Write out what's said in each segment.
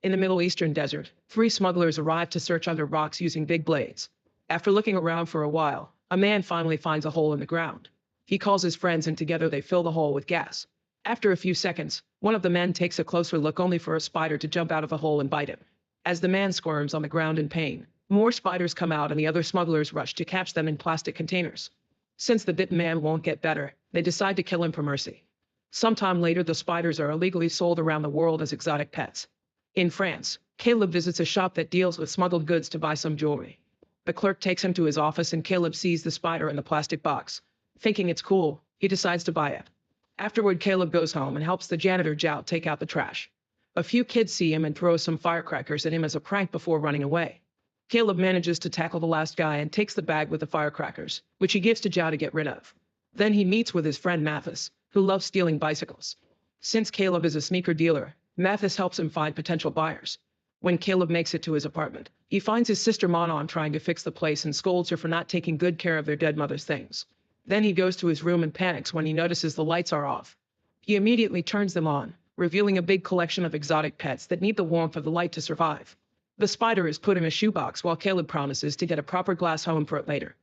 In the Middle Eastern desert, three smugglers arrive to search under rocks using big blades. After looking around for a while, a man finally finds a hole in the ground. He calls his friends and together they fill the hole with gas. After a few seconds, one of the men takes a closer look only for a spider to jump out of the hole and bite him. As the man squirms on the ground in pain, more spiders come out and the other smugglers rush to catch them in plastic containers. Since the bitten man won't get better, they decide to kill him for mercy. Sometime later, the spiders are illegally sold around the world as exotic pets. In France, Caleb visits a shop that deals with smuggled goods to buy some jewelry. The clerk takes him to his office and Caleb sees the spider in the plastic box. Thinking it's cool, he decides to buy it. Afterward, Caleb goes home and helps the janitor Zhao take out the trash. A few kids see him and throw some firecrackers at him as a prank before running away. Caleb manages to tackle the last guy and takes the bag with the firecrackers, which he gives to Zhao to get rid of. Then he meets with his friend Mathis, who loves stealing bicycles. Since Caleb is a sneaker dealer, Mathis helps him find potential buyers. When Caleb makes it to his apartment, he finds his sister Manon trying to fix the place and scolds her for not taking good care of their dead mother's things. Then he goes to his room and panics when he notices the lights are off. He immediately turns them on, revealing a big collection of exotic pets that need the warmth of the light to survive. The spider is put in a shoebox while Caleb promises to get a proper glass home for it later.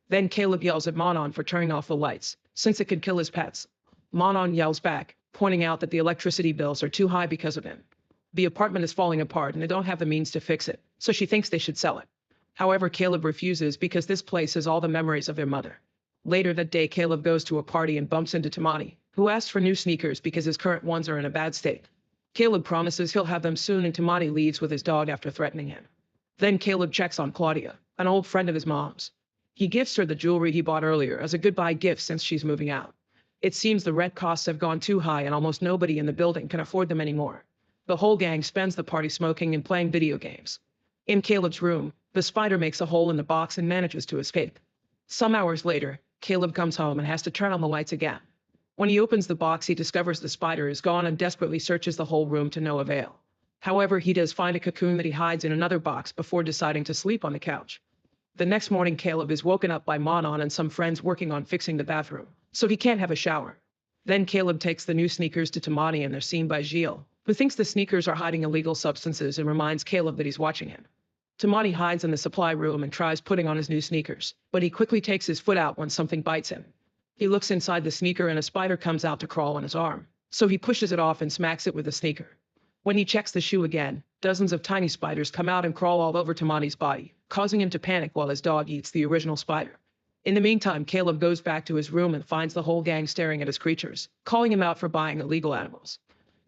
Then Caleb yells at Manon for turning off the lights, since it could kill his pets. Manon yells back, pointing out that the electricity bills are too high because of him. The apartment is falling apart and they don't have the means to fix it, so she thinks they should sell it. However, Caleb refuses because this place has all the memories of their mother. Later that day, Caleb goes to a party and bumps into Tamani, who asks for new sneakers because his current ones are in a bad state. Caleb promises he'll have them soon and Tamani leaves with his dog after threatening him. Then Caleb checks on Claudia, an old friend of his mom's. He gives her the jewelry he bought earlier as a goodbye gift since she's moving out. It seems the rent costs have gone too high and almost nobody in the building can afford them anymore. The whole gang spends the party smoking and playing video games. In Caleb's room, the spider makes a hole in the box and manages to escape. Some hours later, Caleb comes home and has to turn on the lights again. When he opens the box, he discovers the spider is gone and desperately searches the whole room to no avail. However, he does find a cocoon that he hides in another box before deciding to sleep on the couch. The next morning, Caleb is woken up by Manon and some friends working on fixing the bathroom, so he can't have a shower. Then Caleb takes the new sneakers to Tamani and they're seen by Gilles, who thinks the sneakers are hiding illegal substances and reminds Caleb that he's watching him. Tamani hides in the supply room and tries putting on his new sneakers, but he quickly takes his foot out when something bites him. He looks inside the sneaker and a spider comes out to crawl on his arm, so he pushes it off and smacks it with the sneaker. When he checks the shoe again, dozens of tiny spiders come out and crawl all over Tamani's body, causing him to panic while his dog eats the original spider. In the meantime, Caleb goes back to his room and finds the whole gang staring at his creatures, calling him out for buying illegal animals.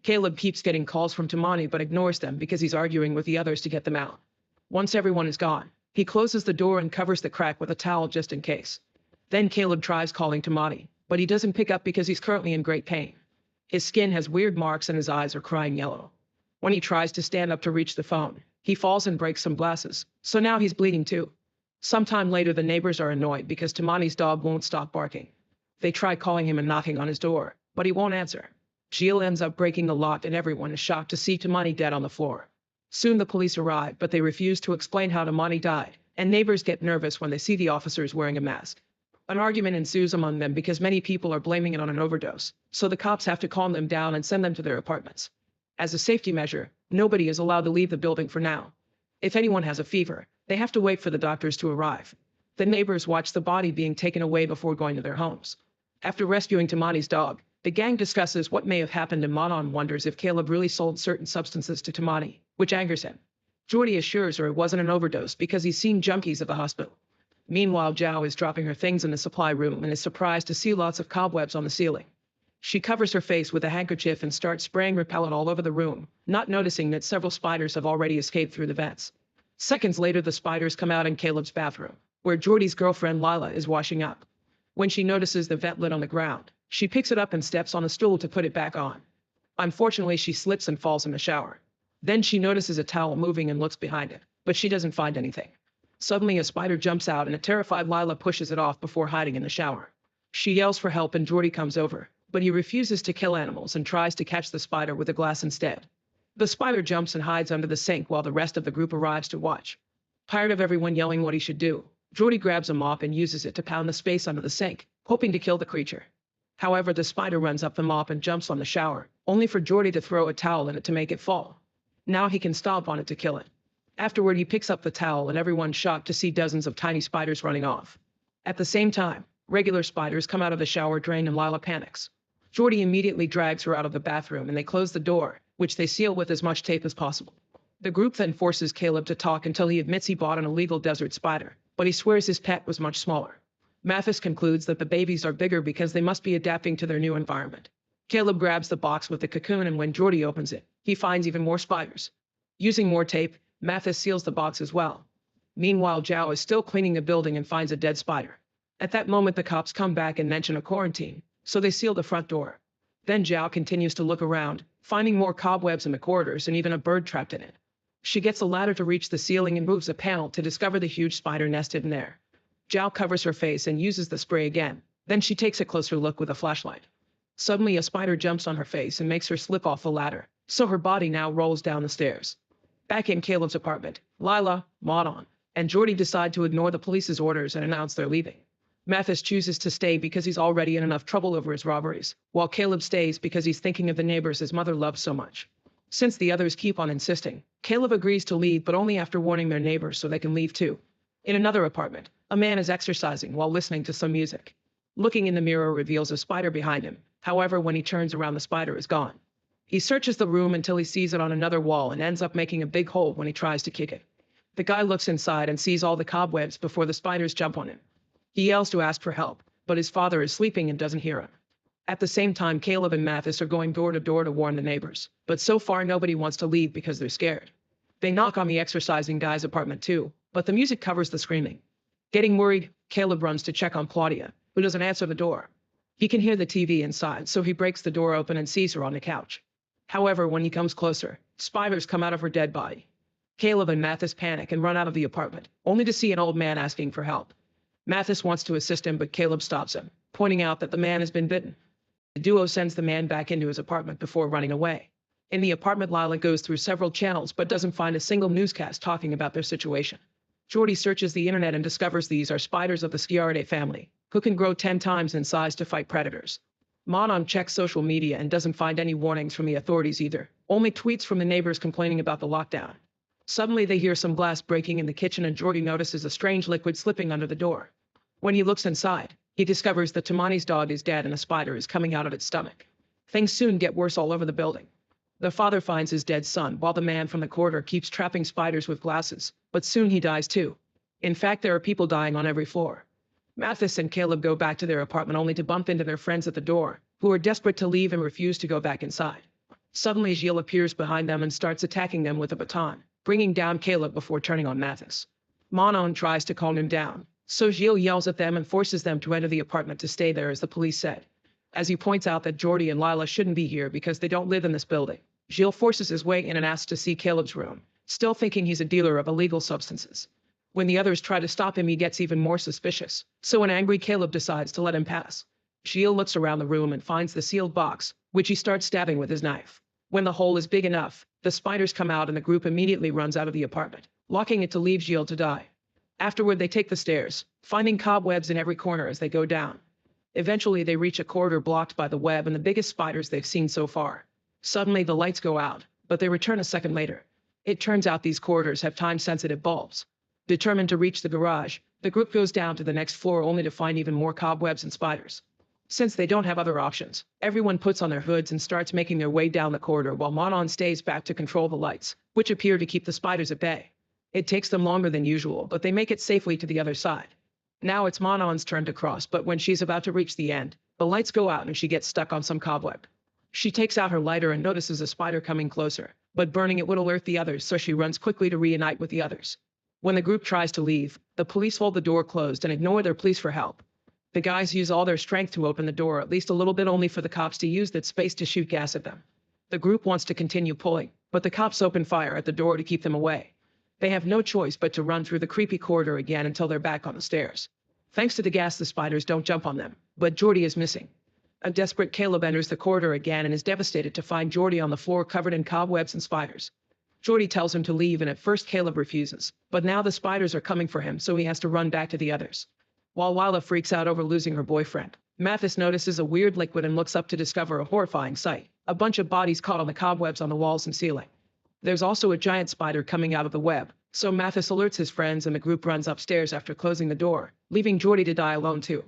Caleb keeps getting calls from Tamani but ignores them because he's arguing with the others to get them out. Once everyone is gone, he closes the door and covers the crack with a towel just in case. Then Caleb tries calling Tamani, but he doesn't pick up because he's currently in great pain. His skin has weird marks and his eyes are crying yellow. When he tries to stand up to reach the phone, he falls and breaks some glasses, so now he's bleeding too. Sometime later, the neighbors are annoyed because Tamani's dog won't stop barking. They try calling him and knocking on his door, but he won't answer. Gilles ends up breaking the lock and everyone is shocked to see Tamani dead on the floor. Soon the police arrive, but they refuse to explain how Tamani died, and neighbors get nervous when they see the officers wearing a mask. An argument ensues among them because many people are blaming it on an overdose, so the cops have to calm them down and send them to their apartments. As a safety measure, nobody is allowed to leave the building for now. If anyone has a fever, they have to wait for the doctors to arrive. The neighbors watch the body being taken away before going to their homes. After rescuing Tamani's dog, the gang discusses what may have happened and Manon wonders if Caleb really sold certain substances to Tamani, which angers him. Jordy assures her it wasn't an overdose because he's seen junkies at the hospital. Meanwhile, Zhao is dropping her things in the supply room and is surprised to see lots of cobwebs on the ceiling. She covers her face with a handkerchief and starts spraying repellent all over the room, not noticing that several spiders have already escaped through the vents. Seconds later, the spiders come out in Caleb's bathroom, where Jordy's girlfriend Lila is washing up. When she notices the vent lid on the ground, she picks it up and steps on a stool to put it back on. Unfortunately, she slips and falls in the shower. Then she notices a towel moving and looks behind it, but she doesn't find anything. Suddenly, a spider jumps out and a terrified Lila pushes it off before hiding in the shower. She yells for help and Jordy comes over, but he refuses to kill animals and tries to catch the spider with a glass instead. The spider jumps and hides under the sink while the rest of the group arrives to watch. Tired of everyone yelling what he should do, Jordy grabs a mop and uses it to pound the space under the sink, hoping to kill the creature. However, the spider runs up the mop and jumps on the shower, only for Jordy to throw a towel in it to make it fall. Now he can stomp on it to kill it. Afterward, he picks up the towel and everyone's shocked to see dozens of tiny spiders running off. At the same time, regular spiders come out of the shower drain and Lila panics. Jordy immediately drags her out of the bathroom and they close the door, which they seal with as much tape as possible. The group then forces Caleb to talk until he admits he bought an illegal desert spider, but he swears his pet was much smaller. Mathis concludes that the babies are bigger because they must be adapting to their new environment. Caleb grabs the box with the cocoon and when Jordy opens it, he finds even more spiders. Using more tape, Mathis seals the box as well. Meanwhile, Zhao is still cleaning the building and finds a dead spider. At that moment, the cops come back and mention a quarantine, so they seal the front door. Then Zhao continues to look around, finding more cobwebs in the corridors and even a bird trapped in it. She gets a ladder to reach the ceiling and moves a panel to discover the huge spider nested in there. Zhao covers her face and uses the spray again. Then she takes a closer look with a flashlight. Suddenly, a spider jumps on her face and makes her slip off the ladder, so her body now rolls down the stairs. Back in Caleb's apartment, Lila, Maudon, and Jordy decide to ignore the police's orders and announce they're leaving. Mathis chooses to stay because he's already in enough trouble over his robberies, while Caleb stays because he's thinking of the neighbors his mother loves so much. Since the others keep on insisting, Caleb agrees to leave but only after warning their neighbors so they can leave too. In another apartment, a man is exercising while listening to some music. Looking in the mirror reveals a spider behind him. However, when he turns around, the spider is gone. He searches the room until he sees it on another wall and ends up making a big hole when he tries to kick it. The guy looks inside and sees all the cobwebs before the spiders jump on him. He yells to ask for help, but his father is sleeping and doesn't hear him. At the same time, Caleb and Mathis are going door to door to warn the neighbors, but so far nobody wants to leave because they're scared. They knock on the exercising guy's apartment too, but the music covers the screaming. Getting worried, Caleb runs to check on Claudia, who doesn't answer the door. He can hear the TV inside, so he breaks the door open and sees her on the couch. However, when he comes closer, spiders come out of her dead body. Caleb and Mathis panic and run out of the apartment, only to see an old man asking for help. Mathis wants to assist him, but Caleb stops him, pointing out that the man has been bitten. The duo sends the man back into his apartment before running away. In the apartment, Lila goes through several channels but doesn't find a single newscast talking about their situation. Jordy searches the internet and discovers these are spiders of the Sciaridae family, who can grow 10 times in size to fight predators. Manon checks social media and doesn't find any warnings from the authorities either, only tweets from the neighbors complaining about the lockdown. Suddenly they hear some glass breaking in the kitchen and Jordy notices a strange liquid slipping under the door. When he looks inside, he discovers that Tamani's dog is dead and a spider is coming out of its stomach. Things soon get worse all over the building. The father finds his dead son while the man from the corridor keeps trapping spiders with glasses, but soon he dies too. In fact, there are people dying on every floor. Mathis and Caleb go back to their apartment only to bump into their friends at the door, who are desperate to leave and refuse to go back inside. Suddenly Gilles appears behind them and starts attacking them with a baton, bringing down Caleb before turning on Mathis. Manon tries to calm him down, so Gilles yells at them and forces them to enter the apartment to stay there as the police said. As he points out that Jordy and Lila shouldn't be here because they don't live in this building, Gilles forces his way in and asks to see Caleb's room, still thinking he's a dealer of illegal substances. When the others try to stop him, he gets even more suspicious, so an angry Caleb decides to let him pass. Gilles looks around the room and finds the sealed box, which he starts stabbing with his knife. When the hole is big enough, the spiders come out and the group immediately runs out of the apartment, locking it to leave Gilles to die. Afterward, they take the stairs, finding cobwebs in every corner as they go down. Eventually, they reach a corridor blocked by the web and the biggest spiders they've seen so far. Suddenly, the lights go out, but they return a second later. It turns out these corridors have time-sensitive bulbs. Determined to reach the garage, the group goes down to the next floor only to find even more cobwebs and spiders. Since they don't have other options, everyone puts on their hoods and starts making their way down the corridor while Manon stays back to control the lights, which appear to keep the spiders at bay. It takes them longer than usual, but they make it safely to the other side. Now it's Manon's turn to cross, but when she's about to reach the end, the lights go out and she gets stuck on some cobweb. She takes out her lighter and notices a spider coming closer, but burning it would alert the others, so she runs quickly to reunite with the others. When the group tries to leave, the police hold the door closed and ignore their pleas for help. The guys use all their strength to open the door at least a little bit, only for the cops to use that space to shoot gas at them. The group wants to continue pulling, but the cops open fire at the door to keep them away. They have no choice but to run through the creepy corridor again until they're back on the stairs. Thanks to the gas, the spiders don't jump on them, but Jordy is missing. A desperate Caleb enters the corridor again and is devastated to find Jordy on the floor covered in cobwebs and spiders. Jordy tells him to leave and at first Caleb refuses, but now the spiders are coming for him, so he has to run back to the others. While Lila freaks out over losing her boyfriend, Mathis notices a weird liquid and looks up to discover a horrifying sight: a bunch of bodies caught on the cobwebs on the walls and ceiling. There's also a giant spider coming out of the web, so Mathis alerts his friends and the group runs upstairs after closing the door, leaving Jordy to die alone too.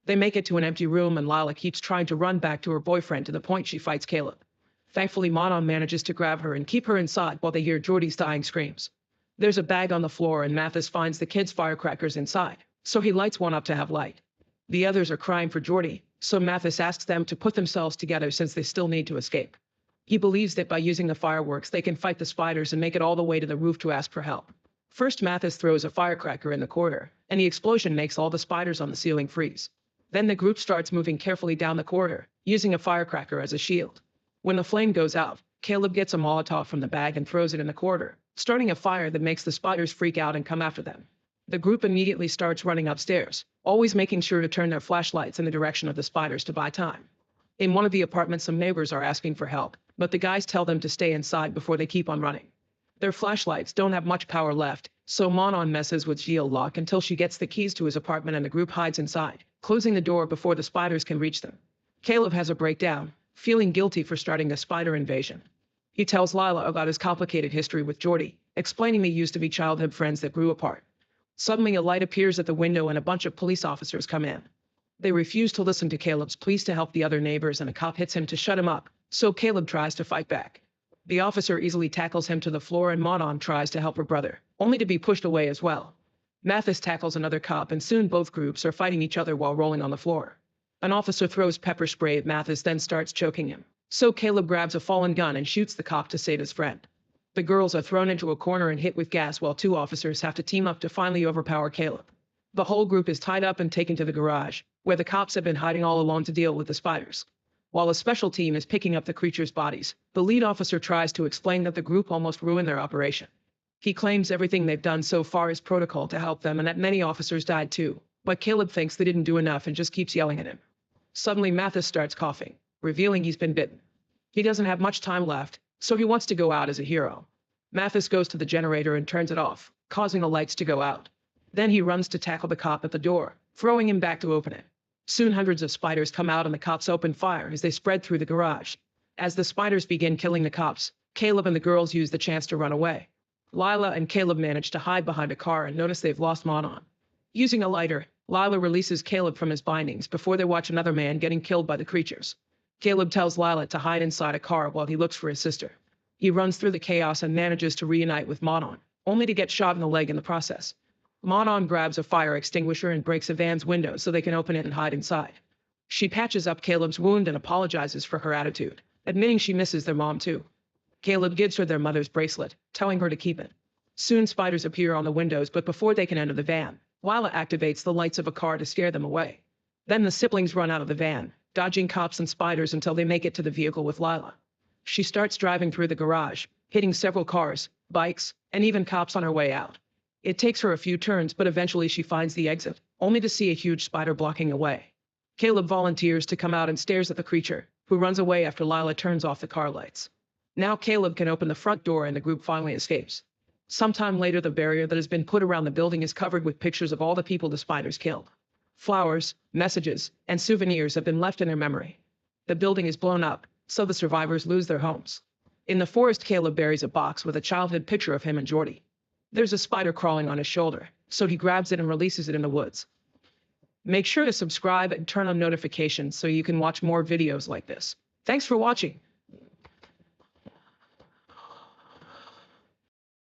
They make it to an empty room and Lila keeps trying to run back to her boyfriend to the point she fights Caleb. Thankfully, Manon manages to grab her and keep her inside while they hear Jordy's dying screams. There's a bag on the floor and Mathis finds the kids' firecrackers inside, so he lights one up to have light. The others are crying for Jordy, so Mathis asks them to put themselves together since they still need to escape. He believes that by using the fireworks they can fight the spiders and make it all the way to the roof to ask for help. First, Mathis throws a firecracker in the corridor, and the explosion makes all the spiders on the ceiling freeze. Then the group starts moving carefully down the corridor, using a firecracker as a shield. When the flame goes out, Caleb gets a Molotov from the bag and throws it in the corridor, starting a fire that makes the spiders freak out and come after them. The group immediately starts running upstairs, always making sure to turn their flashlights in the direction of the spiders to buy time. In one of the apartments, some neighbors are asking for help, but the guys tell them to stay inside before they keep on running. Their flashlights don't have much power left, so Manon messes with Gilles Locke until she gets the keys to his apartment and the group hides inside, closing the door before the spiders can reach them. Caleb has a breakdown, feeling guilty for starting a spider invasion. He tells Lila about his complicated history with Jordy, explaining they used to be childhood friends that grew apart. Suddenly a light appears at the window and a bunch of police officers come in. They refuse to listen to Caleb's pleas to help the other neighbors and a cop hits him to shut him up, so Caleb tries to fight back. The officer easily tackles him to the floor and Manon tries to help her brother, only to be pushed away as well. Mathis tackles another cop and soon both groups are fighting each other while rolling on the floor. An officer throws pepper spray at Mathis then starts choking him, so Caleb grabs a fallen gun and shoots the cop to save his friend. The girls are thrown into a corner and hit with gas while two officers have to team up to finally overpower Caleb. The whole group is tied up and taken to the garage, where the cops have been hiding all alone to deal with the spiders. While a special team is picking up the creatures' bodies, the lead officer tries to explain that the group almost ruined their operation. He claims everything they've done so far is protocol to help them and that many officers died too, but Caleb thinks they didn't do enough and just keeps yelling at him. Suddenly Mathis starts coughing, revealing he's been bitten. He doesn't have much time left, so he wants to go out as a hero. Mathis goes to the generator and turns it off, causing the lights to go out. Then he runs to tackle the cop at the door, throwing him back to open it. Soon hundreds of spiders come out and the cops open fire as they spread through the garage. As the spiders begin killing the cops, Caleb and the girls use the chance to run away. Lila and Caleb manage to hide behind a car and notice they've lost Manon. Using a lighter, Lila releases Caleb from his bindings before they watch another man getting killed by the creatures. Caleb tells Lila to hide inside a car while he looks for his sister. He runs through the chaos and manages to reunite with Manon, only to get shot in the leg in the process. Manon grabs a fire extinguisher and breaks a van's window so they can open it and hide inside. She patches up Caleb's wound and apologizes for her attitude, admitting she misses their mom too. Caleb gives her their mother's bracelet, telling her to keep it. Soon spiders appear on the windows, but before they can enter the van, Lila activates the lights of a car to scare them away. Then the siblings run out of the van, dodging cops and spiders until they make it to the vehicle with Lila. She starts driving through the garage, hitting several cars, bikes, and even cops on her way out. It takes her a few turns, but eventually she finds the exit, only to see a huge spider blocking the way. Caleb volunteers to come out and stares at the creature, who runs away after Lila turns off the car lights. Now Caleb can open the front door and the group finally escapes. Sometime later, the barrier that has been put around the building is covered with pictures of all the people the spiders killed. Flowers, messages, and souvenirs have been left in their memory. The building is blown up, so the survivors lose their homes. In the forest, Caleb buries a box with a childhood picture of him and Jordy. There's a spider crawling on his shoulder, so he grabs it and releases it in the woods. Make sure to subscribe and turn on notifications so you can watch more videos like this. Thanks for watching.